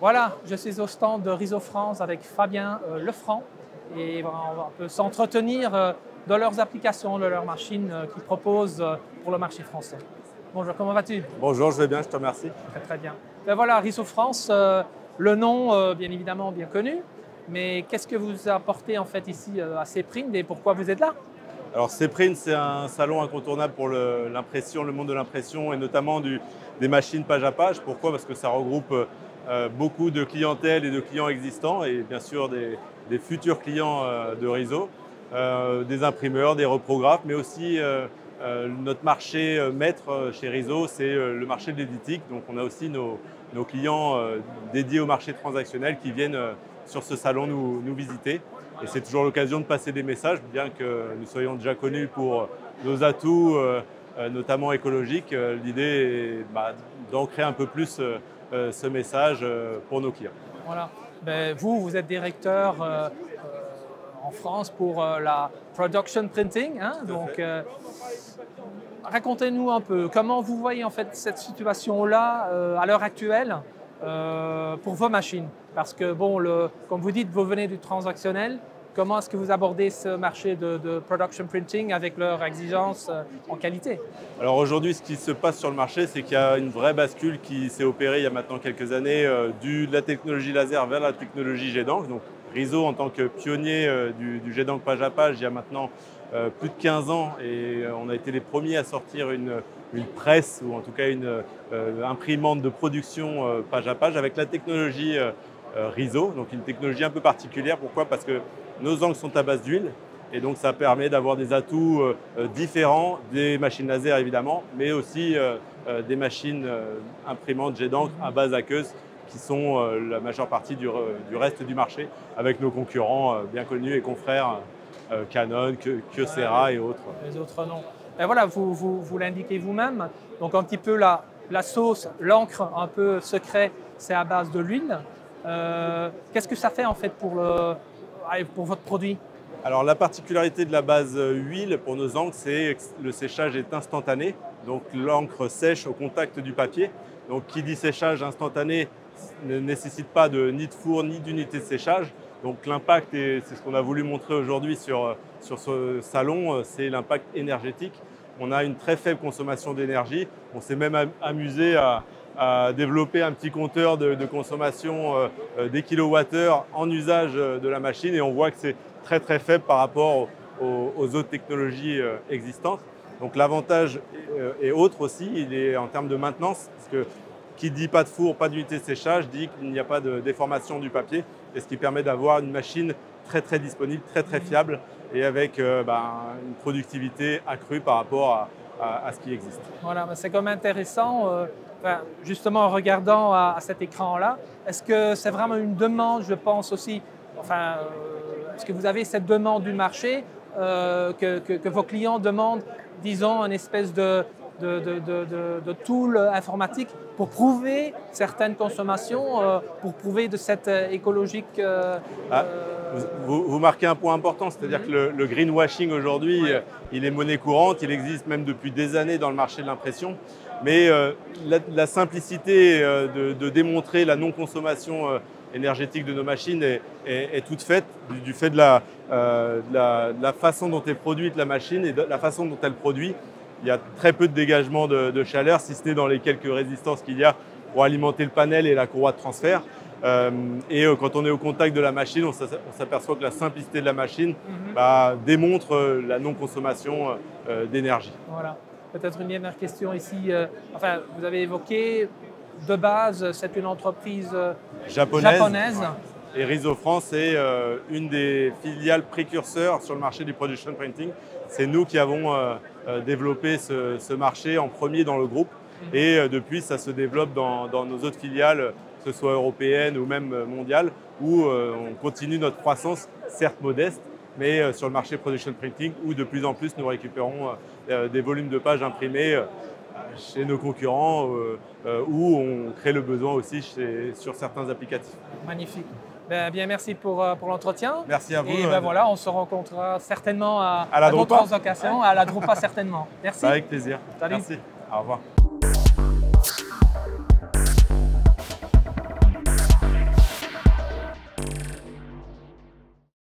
Voilà, je suis au stand de Riso France avec Fabien Lefranc et on peut s'entretenir de leurs applications, de leurs machines qu'ils proposent pour le marché français. Bonjour, comment vas-tu? Bonjour, je vais bien, je te remercie. Très très bien. Ben voilà, Riso France, le nom bien évidemment bien connu, mais qu'est-ce que vous apportez en fait ici à Cprint et pourquoi vous êtes là? Alors Cprint, c'est un salon incontournable pour l'impression, le monde de l'impression et notamment des machines page à page. Pourquoi? Parce que ça regroupe beaucoup de clientèle et de clients existants et bien sûr des futurs clients de Riso, des imprimeurs, des reprographes, mais aussi notre marché maître chez Riso, c'est le marché de l'éditique. Donc on a aussi nos clients dédiés au marché transactionnel qui viennent sur ce salon nous visiter. Et c'est toujours l'occasion de passer des messages, bien que nous soyons déjà connus pour nos atouts, notamment écologiques. L'idée est d'ancrer un peu plus ce message pour nos clients. Voilà. Ben, vous êtes directeur en France pour la production printing, hein, donc racontez-nous un peu comment vous voyez en fait cette situation-là à l'heure actuelle pour vos machines. Parce que bon, comme vous dites, vous venez du transactionnel. Comment est-ce que vous abordez ce marché de production printing avec leurs exigences en qualité? Alors aujourd'hui, ce qui se passe sur le marché, c'est qu'il y a une vraie bascule qui s'est opérée il y a maintenant quelques années de la technologie laser vers la technologie jet d'encre. Donc Riso, en tant que pionnier du jet d'encre page à page, il y a maintenant plus de 15 ans et on a été les premiers à sortir une presse ou en tout cas une imprimante de production page à page avec la technologie Riso, donc une technologie un peu particulière. Pourquoi? Parce que nos encres sont à base d'huile et donc ça permet d'avoir des atouts différents, des machines laser évidemment, mais aussi des machines imprimantes jet d'encre à base aqueuse qui sont la majeure partie du reste du marché avec nos concurrents bien connus et confrères Canon, Kyocera et autres. Les autres non. Et voilà, vous l'indiquez vous-même. Donc un petit peu la sauce, l'encre un peu secret, c'est à base de l'huile. Qu'est-ce que ça fait en fait pour votre produit? Alors la particularité de la base huile pour nos encres, c'est que le séchage est instantané. Donc l'encre sèche au contact du papier. Donc qui dit séchage instantané ne nécessite pas ni de four ni d'unité de séchage. Donc l'impact, et c'est ce qu'on a voulu montrer aujourd'hui sur ce salon, c'est l'impact énergétique. On a une très faible consommation d'énergie. On s'est même amusé à développer un petit compteur de consommation des kilowattheures en usage de la machine et on voit que c'est très très faible par rapport aux autres technologies existantes. Donc l'avantage est autre aussi, il est en termes de maintenance, parce que qui dit pas de four, pas d'unité de séchage, dit qu'il n'y a pas de déformation du papier, et ce qui permet d'avoir une machine très très disponible, très très fiable, et avec une productivité accrue par rapport à ce qui existe. Voilà, c'est quand même intéressant. Justement, en regardant à cet écran-là, est-ce que c'est vraiment une demande, je pense aussi, est-ce que vous avez cette demande du marché que vos clients demandent, disons, une espèce de tool informatique pour prouver certaines consommations, pour prouver de cette écologique… Vous marquez un point important, c'est-à-dire que le greenwashing aujourd'hui, il est monnaie courante, il existe même depuis des années dans le marché de l'impression. Mais la simplicité de démontrer la non-consommation énergétique de nos machines est toute faite du fait de la façon dont est produite la machine et de la façon dont elle produit. Il y a très peu de dégagement de chaleur, si ce n'est dans les quelques résistances qu'il y a pour alimenter le panel et la courroie de transfert. Quand on est au contact de la machine, on s'aperçoit que la simplicité de la machine démontre la non-consommation d'énergie. Voilà. Peut-être une dernière question ici. Vous avez évoqué, de base, c'est une entreprise japonaise. Et Riso France est une des filiales précurseurs sur le marché du production printing. C'est nous qui avons développé ce marché en premier dans le groupe. Et depuis, ça se développe dans nos autres filiales, que ce soit européennes ou même mondiales, où on continue notre croissance, certes modeste, mais sur le marché production printing, où de plus en plus nous récupérons des volumes de pages imprimées chez nos concurrents, où on crée le besoin aussi sur certains applicatifs. Magnifique. Bien, merci pour l'entretien. Merci à vous. Et voilà, on se rencontrera certainement à la d'autres occasions, à la Drupa certainement. Merci. Avec plaisir. Salut. Merci. Au revoir.